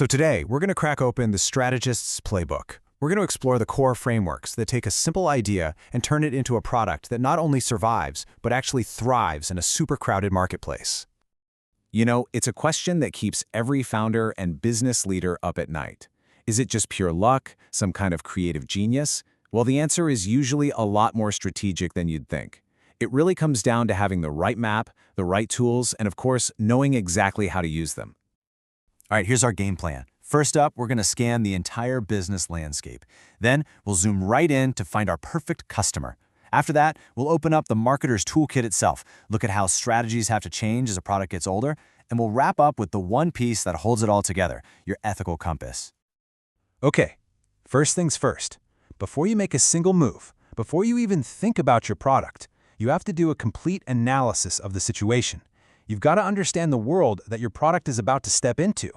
So today, we're going to crack open the strategist's playbook. We're going to explore the core frameworks that take a simple idea and turn it into a product that not only survives, but actually thrives in a super crowded marketplace. You know, it's a question that keeps every founder and business leader up at night. Is it just pure luck, some kind of creative genius? Well, the answer is usually a lot more strategic than you'd think. It really comes down to having the right map, the right tools, and of course, knowing exactly how to use them. All right, here's our game plan. First up, we're going to scan the entire business landscape. Then we'll zoom right in to find our perfect customer. After that, we'll open up the marketer's toolkit itself, look at how strategies have to change as a product gets older, and we'll wrap up with the one piece that holds it all together, your ethical compass. Okay, first things first. Before you make a single move, before you even think about your product, you have to do a complete analysis of the situation. You've got to understand the world that your product is about to step into.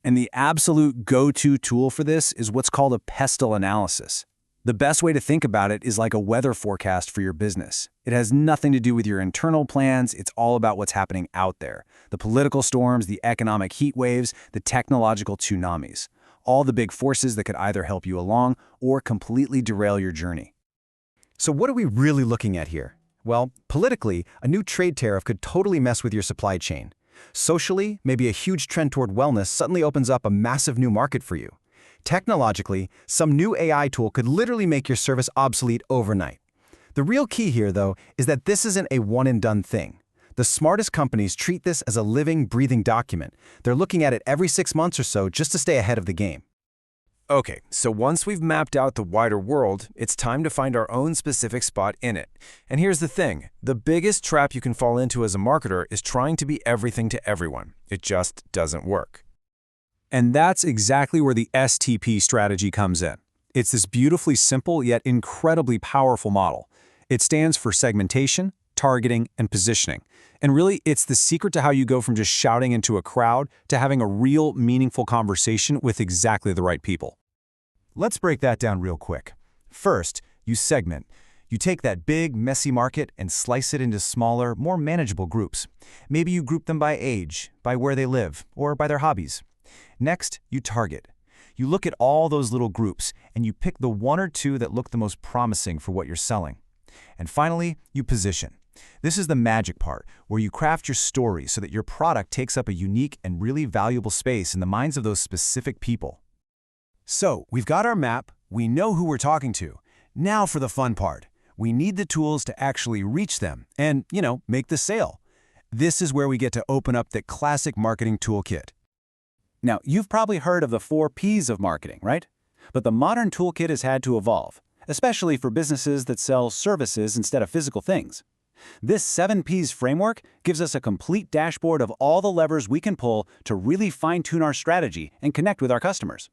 And the absolute go-to tool for this is what's called a PESTEL analysis. The best way to think about it is like a weather forecast for your business. It has nothing to do with your internal plans, it's all about what's happening out there. The political storms, the economic heat waves, the technological tsunamis. All the big forces that could either help you along or completely derail your journey. So what are we really looking at here? Well, politically, a new trade tariff could totally mess with your supply chain. Socially, maybe a huge trend toward wellness suddenly opens up a massive new market for you. Technologically, some new AI tool could literally make your service obsolete overnight. The real key here, though, is that this isn't a one-and-done thing. The smartest companies treat this as a living, breathing document. They're looking at it every 6 months or so just to stay ahead of the game. Okay, so once we've mapped out the wider world, it's time to find our own specific spot in it. And here's the thing, the biggest trap you can fall into as a marketer is trying to be everything to everyone. It just doesn't work. And that's exactly where the STP strategy comes in. It's this beautifully simple yet incredibly powerful model. It stands for segmentation, targeting, and positioning. And really, it's the secret to how you go from just shouting into a crowd to having a real, meaningful conversation with exactly the right people. Let's break that down real quick. First, you segment. You take that big, messy market and slice it into smaller, more manageable groups. Maybe you group them by age, by where they live, or by their hobbies. Next, you target. You look at all those little groups, and you pick the one or two that look the most promising for what you're selling. And finally, you position. This is the magic part, where you craft your story so that your product takes up a unique and really valuable space in the minds of those specific people. So, we've got our map, we know who we're talking to. Now for the fun part. We need the tools to actually reach them and, make the sale. This is where we get to open up the classic marketing toolkit. Now, you've probably heard of the 4 Ps of marketing, right? But the modern toolkit has had to evolve, especially for businesses that sell services instead of physical things. This 7 Ps framework gives us a complete dashboard of all the levers we can pull to really fine-tune our strategy and connect with our customers.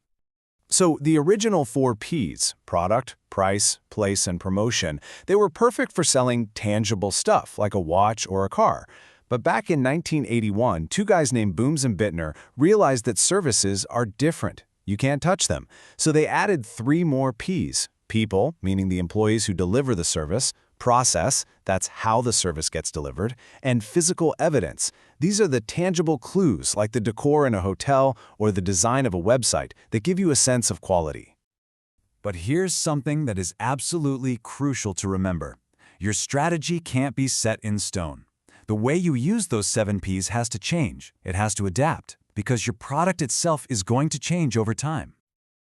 So the original 4 Ps, product, price, place, and promotion, they were perfect for selling tangible stuff like a watch or a car. But back in 1981, 2 guys named Booms and Bittner realized that services are different. You can't touch them. So they added 3 more Ps. People, meaning the employees who deliver the service, process, that's how the service gets delivered, and physical evidence. These are the tangible clues like the decor in a hotel or the design of a website that give you a sense of quality. But here's something that is absolutely crucial to remember. Your strategy can't be set in stone. The way you use those 7 Ps has to change. It has to adapt, because your product itself is going to change over time.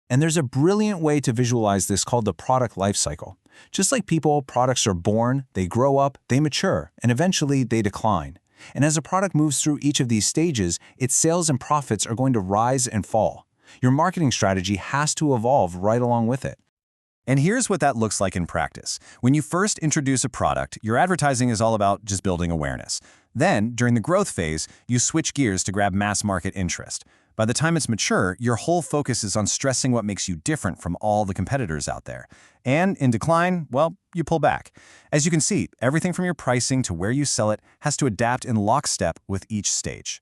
And there's a brilliant way to visualize this called the product life cycle. Just like people, products are born, they grow up, they mature, and eventually they decline. And as a product moves through each of these stages, its sales and profits are going to rise and fall. Your marketing strategy has to evolve right along with it. And here's what that looks like in practice. When you first introduce a product, your advertising is all about just building awareness. Then, during the growth phase, you switch gears to grab mass market interest. By the time it's mature, your whole focus is on stressing what makes you different from all the competitors out there. And in decline, well, you pull back. As you can see, everything from your pricing to where you sell it has to adapt in lockstep with each stage.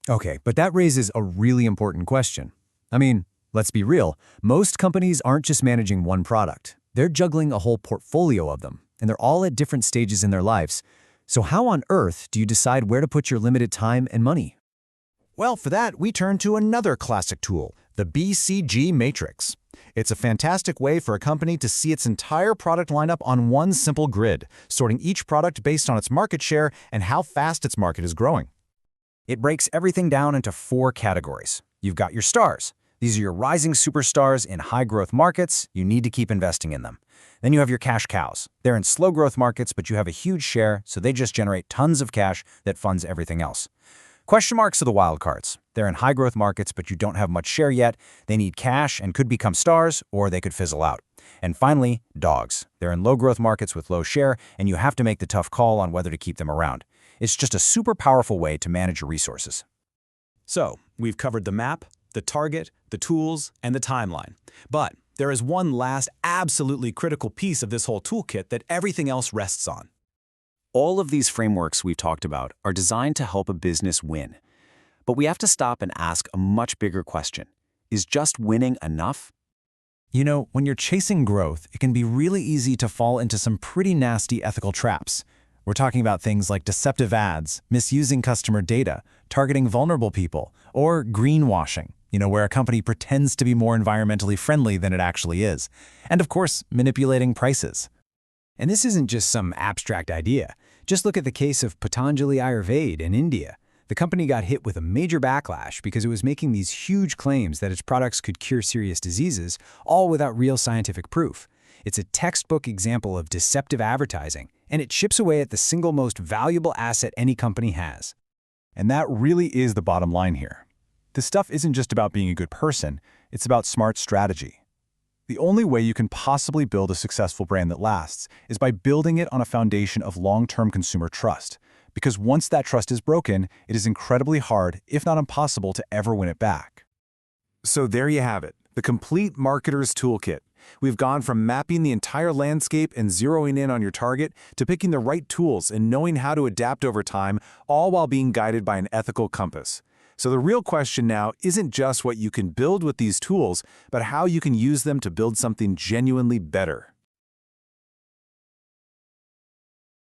Okay, but that raises a really important question. I mean, let's be real, most companies aren't just managing one product. They're juggling a whole portfolio of them, and they're all at different stages in their lives. So how on earth do you decide where to put your limited time and money? Well, for that, we turn to another classic tool, the BCG matrix. It's a fantastic way for a company to see its entire product lineup on one simple grid, sorting each product based on its market share and how fast its market is growing. It breaks everything down into 4 categories. You've got your stars. These are your rising superstars in high-growth markets. You need to keep investing in them. Then you have your cash cows. They're in slow-growth markets, but you have a huge share, so they just generate tons of cash that funds everything else. Question marks are the wild cards. They're in high-growth markets, but you don't have much share yet. They need cash and could become stars, or they could fizzle out. And finally, dogs. They're in low-growth markets with low share, and you have to make the tough call on whether to keep them around. It's just a super powerful way to manage your resources. So, we've covered the map, the target, the tools, and the timeline. But there is one last absolutely critical piece of this whole toolkit that everything else rests on. All of these frameworks we've talked about are designed to help a business win. But we have to stop and ask a much bigger question. Is just winning enough? You know, when you're chasing growth, it can be really easy to fall into some pretty nasty ethical traps. We're talking about things like deceptive ads, misusing customer data, targeting vulnerable people, or greenwashing, where a company pretends to be more environmentally friendly than it actually is. And of course, manipulating prices. And this isn't just some abstract idea. Just look at the case of Patanjali Ayurveda in India. The company got hit with a major backlash because it was making these huge claims that its products could cure serious diseases, all without real scientific proof. It's a textbook example of deceptive advertising, and it chips away at the single most valuable asset any company has. And that really is the bottom line here. This stuff isn't just about being a good person, it's about smart strategy. The only way you can possibly build a successful brand that lasts is by building it on a foundation of long-term consumer trust. Because once that trust is broken, it is incredibly hard, if not impossible, to ever win it back. So there you have it, the complete marketer's toolkit. We've gone from mapping the entire landscape and zeroing in on your target to picking the right tools and knowing how to adapt over time, all while being guided by an ethical compass. So the real question now isn't just what you can build with these tools, but how you can use them to build something genuinely better.